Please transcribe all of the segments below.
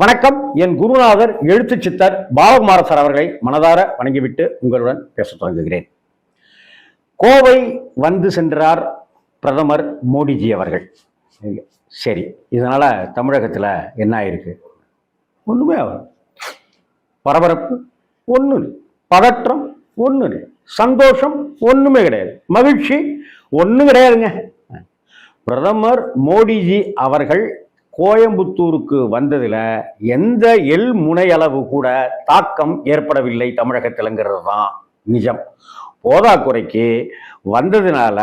வணக்கம். என் குருநாதர் எழுத்து சித்தர் பாலகுமார சார் அவர்களை மனதார வணங்கிவிட்டு உங்களுடன் பேச தொடங்குகிறேன். கோவை வந்து சென்றார் பிரதமர் மோடிஜி அவர்கள். சரி, இதனால தமிழகத்தில் என்ன ஆயிருக்கு? ஒண்ணுமே ஆகும். பரபரப்பு ஒண்ணு, பதற்றம் ஒண்ணு, சந்தோஷம் ஒண்ணுமே கிடையாது, மகிழ்ச்சி ஒன்றும் கிடையாதுங்க. பிரதமர் மோடிஜி அவர்கள் கோயம்புத்தூருக்கு வந்ததில் எந்த எள் முனையளவு கூட தாக்கம் ஏற்படவில்லை தமிழகத்தில்ங்கிறது தான் நிஜம். போதாக்குறைக்கு வந்ததுனால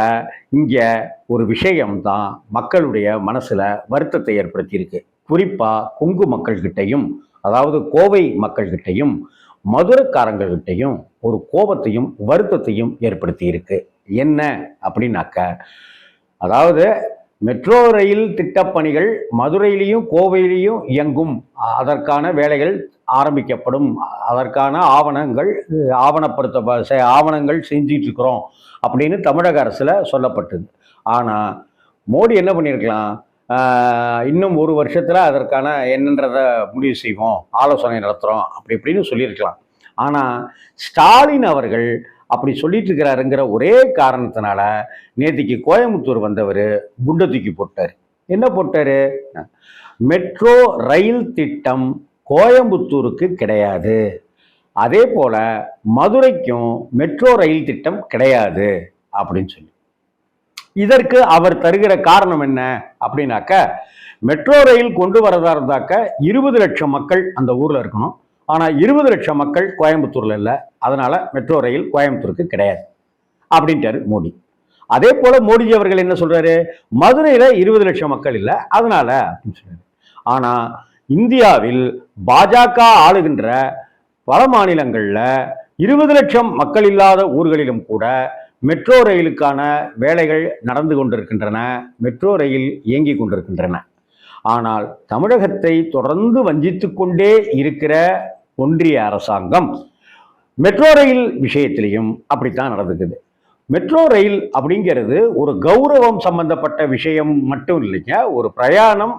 இங்கே ஒரு விஷயம்தான் மக்களுடைய மனசில் வருத்தத்தை ஏற்படுத்தியிருக்கு. குறிப்பாக கொங்கு மக்கள்கிட்டையும், அதாவது கோவை மக்கள்கிட்டையும், மதுரைக்காரங்கள்கிட்டையும் ஒரு கோபத்தையும் வருத்தத்தையும் ஏற்படுத்தி இருக்கு. என்ன அப்படின்னாக்க, அதாவது மெட்ரோ ரயில் திட்டப்பணிகள் மதுரையிலையும் கோவையிலையும் இயங்கும், அதற்கான வேலைகள் ஆரம்பிக்கப்படும், அதற்கான ஆவணங்கள் செஞ்சிட்டு இருக்கிறோம் அப்படின்னு தமிழக அரசில் சொல்லப்பட்டது. ஆனால் மோடி என்ன பண்ணியிருக்கலாம், இன்னும் ஒரு வருஷத்தில் அதற்கான என்னன்றதை முடிவு செய்வோம், ஆலோசனை நடத்துகிறோம் அப்படி இப்படின்னு சொல்லியிருக்கலாம். ஆனால் ஸ்டாலின் அவர்கள் அப்படி சொல்லிட்டு இருக்கிறாருங்கிற ஒரே காரணத்தினால நேற்றுக்கு கோயம்புத்தூர் வந்தவர் குண்டை தூக்கி போட்டார். என்ன போட்டாரு? மெட்ரோ ரயில் திட்டம் கோயம்புத்தூருக்கு கிடையாது, அதே போல மதுரைக்கும் மெட்ரோ ரயில் திட்டம் கிடையாது அப்படின்னு சொல்லி. இதற்கு அவர் தருகிற காரணம் என்ன அப்படின்னாக்க, மெட்ரோ ரயில் கொண்டு வரதா இருந்தாக்க 20 லட்சம் மக்கள் அந்த ஊர்ல இருக்கணும். ஆனால் 20 லட்சம் மக்கள் கோயம்புத்தூர்ல இல்லை, அதனால மெட்ரோ ரயில் கோயம்புத்தூருக்கு கிடையாது அப்படின்ட்டாரு மோடி. அதே போல மோடிஜி அவர்கள் என்ன சொல்றாரு, மதுரையில 20 லட்சம் மக்கள் இல்லை அதனால அப்படின்னு சொல்றாரு. ஆனா இந்தியாவில் பாஜக ஆளுகின்ற பல மாநிலங்கள்ல 20 லட்சம் மக்கள் இல்லாத ஊர்களிலும் கூட மெட்ரோ ரயிலுக்கான வேலைகள் நடந்து கொண்டிருக்கின்றன, மெட்ரோ ரயில் இயங்கி கொண்டிருக்கின்றன. ஆனால் தமிழகத்தை தொடர்ந்து வஞ்சித்து கொண்டே இருக்கிற ஒன்றிய அரசாங்கம் மெட்ரோ ரயில் விஷயத்திலையும் அப்படித்தான் நடந்துக்குது. மெட்ரோ ரயில் அப்படிங்கிறது ஒரு கௌரவம் சம்பந்தப்பட்ட விஷயம் மட்டும் இல்லைங்க, ஒரு பிரயாணம்,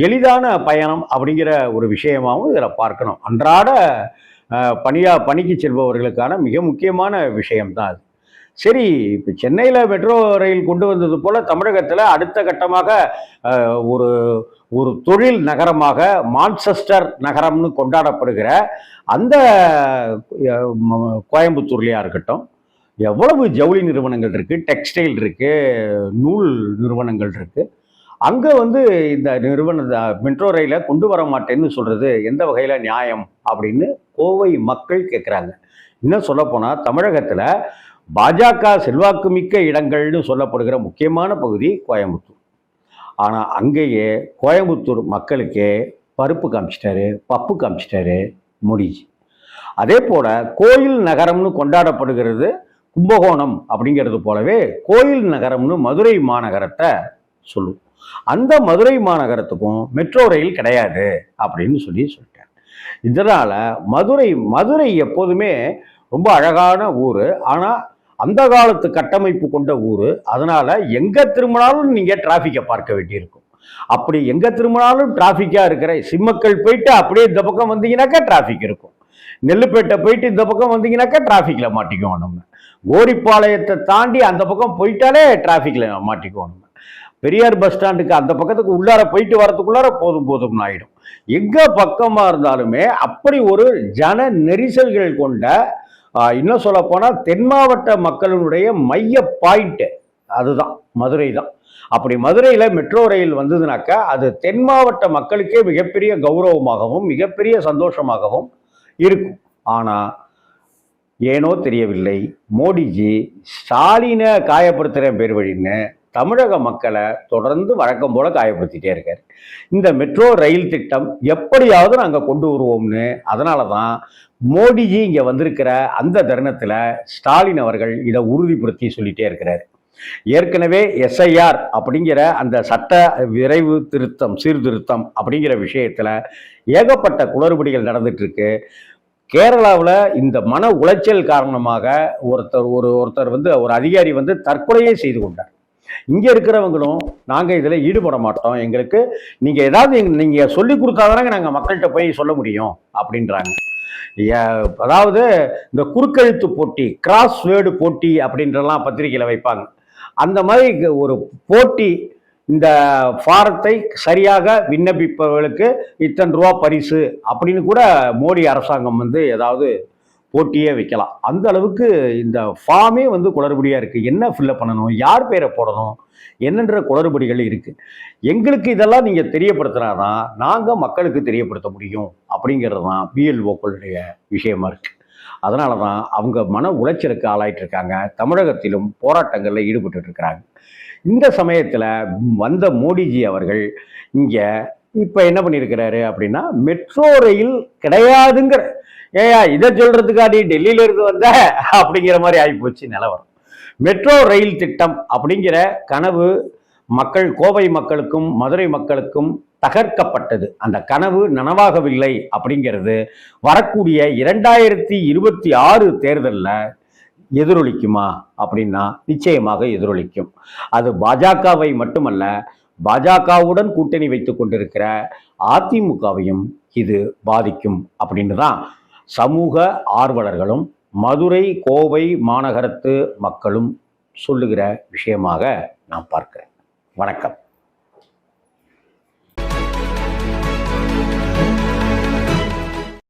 எளிதான பயணம் அப்படிங்கிற ஒரு விஷயமாகவும் இதில் பார்க்கணும். அன்றாட பணிக்கு செல்பவர்களுக்கான மிக முக்கியமான விஷயம்தான் அது. சரி, இப்போ சென்னையில் மெட்ரோ ரயில் கொண்டு வந்தது போல தமிழகத்தில் அடுத்த கட்டமாக ஒரு ஒரு தொழில் நகரமாக மான்செஸ்டர் நகரம்னு கொண்டாடப்படுகிற அந்த கோயம்புத்தூர்லையா இருக்கட்டும், எவ்வளவு ஜவுளி நிறுவனங்கள் இருக்குது, டெக்ஸ்டைல் இருக்குது, நூல் நிறுவனங்கள் இருக்குது. அங்கே இந்த மெட்ரோ ரயிலை கொண்டு வர மாட்டேன்னு சொல்கிறது எந்த வகையில் நியாயம் அப்படின்னு கோவை மக்கள் கேட்குறாங்க. இன்னும் சொல்லப்போனால் தமிழகத்தில் பாஜக செல்வாக்கு மிக்க இடங்கள்னு சொல்லப்படுகிற முக்கியமான பகுதி கோயம்புத்தூர். ஆனால் அங்கேயே கோயம்புத்தூர் மக்களுக்கே பருப்பு காமிச்சிட்டாரு, பப்பு காமிச்சிட்டாரு மோடிஜி. அதே போல கோயில் நகரம்னு கொண்டாடப்படுகிறது கும்பகோணம் அப்படிங்கிறது போலவே கோயில் நகரம்னு மதுரை மாநகரத்தை சொல்லும். அந்த மதுரை மாநகரத்துக்கும் மெட்ரோ ரயில் கிடையாது அப்படின்னு சொல்லிட்டார். இதனால மதுரை எப்போதுமே ரொம்ப அழகான ஊர், ஆனால் அந்த காலத்து கட்டமைப்பு கொண்ட ஊர். அதனால எங்க திரும்பினாலும் நீங்க டிராஃபிக்கை பார்க்க வேண்டியிருக்கும். அப்படி எங்க திரும்பினாலும் டிராஃபிக்கா இருக்கிற சிம்மக்கல் போயிட்டு அப்படியே இந்த பக்கம் வந்தீங்கன்னாக்கா டிராஃபிக் இருக்கும், நெல்லுப்பேட்டை போயிட்டு இந்த பக்கம் வந்தீங்கன்னாக்கா டிராஃபிக்ல மாட்டிக்குவோம் நம்ம, கோரிப்பாளையத்தை தாண்டி அந்த பக்கம் போயிட்டாலே டிராஃபிக்ல மாட்டிக்குவோம் நம்ம, பெரியார் பஸ் ஸ்டாண்டுக்கு அந்த பக்கத்துக்கு உள்ளார போயிட்டு வரதுக்குள்ளார போதும்னு ஆயிடும். எங்க பக்கமா இருந்தாலுமே அப்படி ஒரு ஜன நெரிசல்கள் கொண்ட, இன்னும் சொல்ல போனால் தென் மாவட்ட மக்களுடைய மைய பாயிண்ட் அதுதான் மதுரை தான். அப்படி மதுரையில் மெட்ரோ ரயில் வந்ததுனாக்கா அது தென் மாவட்ட மக்களுக்கே மிகப்பெரிய கௌரவமாகவும் மிகப்பெரிய சந்தோஷமாகவும் இருக்கும். ஆனால் ஏனோ தெரியவில்லை, மோடிஜி ஸ்டாலினை காயப்படுத்துகிற பேர் வழின்னு தமிழக மக்களை தொடர்ந்து வழக்கம் போல காயப்படுத்திட்டே இருக்காரு. இந்த மெட்ரோ ரயில் திட்டம் எப்படியாவது நாங்கள் கொண்டு வருவோம்னு, அதனால தான் மோடிஜி இங்கே வந்திருக்கிற அந்த தருணத்தில் ஸ்டாலின் அவர்கள் இதை உறுதிப்படுத்தி சொல்லிட்டே இருக்கிறார். ஏற்கனவே SIR அப்படிங்கிற அந்த சட்ட விரைவு சீர்திருத்தம் அப்படிங்கிற விஷயத்தில் ஏகப்பட்ட குளறுபடிகள் நடந்துட்டு இருக்கு. கேரளாவில் இந்த மன உளைச்சல் காரணமாக ஒருத்தர் ஒரு அதிகாரி தற்கொலையே செய்து கொண்டார். இங்கே இருக்கிறவங்களும் நாங்கள் இதில் ஈடுபட மாட்டோம், எங்களுக்கு நீங்கள் ஏதாவது நீங்கள் சொல்லி கொடுத்தாதானங்க நாங்கள் மக்கள்கிட்ட போய் சொல்ல முடியும் அப்படின்றாங்க. அதாவது இந்த குறுக்கெழுத்து போட்டி, கிராஸ் வேர்டு போட்டி அப்படின்றலாம் பத்திரிகையில் வைப்பாங்க. அந்த மாதிரி ஒரு போட்டி, இந்த ஃபாரத்தை சரியாக விண்ணப்பிப்பவர்களுக்கு இத்தனை ரூபா பரிசு அப்படின்னு கூட மோடி அரசாங்கம் வந்து ஏதாவது போட்டியே வைக்கலாம். அந்த அளவுக்கு இந்த ஃபார்மே வந்து குளறுபடியாக இருக்குது. என்ன ஃபில்லப் பண்ணணும், யார் பேரை போடணும், என்னென்ற குளறுபடிகள் இருக்குது. எங்களுக்கு இதெல்லாம் நீங்கள் தெரியப்படுத்தினாதான் நாங்கள் மக்களுக்கு தெரியப்படுத்த முடியும் அப்படிங்கிறது தான் பிஎல்ஓக்களுடைய விஷயமா இருக்குது. அதனால தான் அவங்க மன உளைச்சலுக்கு ஆளாயிட்டு இருக்காங்க. தமிழகத்திலும் போராட்டங்களில் ஈடுபட்டு இருக்கிறாங்க. இந்த சமயத்தில் வந்த மோடிஜி அவர்கள் இங்கே இப்போ என்ன பண்ணியிருக்கிறாரு அப்படின்னா, மெட்ரோ ரயில் கிடையாதுங்கிற, ஏயா இதை சொல்றதுக்காடி டெல்லியில இருந்து வந்த அப்படிங்கிற மாதிரி ஆகிப்போச்சு நிலவரம். மெட்ரோ ரயில் திட்டம் அப்படிங்கிற கனவு கோவை மக்களுக்கும் மதுரை மக்களுக்கும் தகர்க்கப்பட்டது. அந்த கனவு நனவாகவில்லை அப்படிங்கிறது வரக்கூடிய 2026 தேர்தலில் எதிரொலிக்குமா அப்படின்னா நிச்சயமாக எதிரொலிக்கும். அது பாஜகவை மட்டுமல்ல, பாஜகவுடன் கூட்டணி வைத்துக் கொண்டிருக்கிற அதிமுகவையும் இது பாதிக்கும் அப்படின்னு தான் சமூக ஆர்வலர்களும் மதுரை கோவை மாநகரத்து மக்களும் சொல்லுகிற விஷயமாக நான் பார்க்கிறேன். வணக்கம்.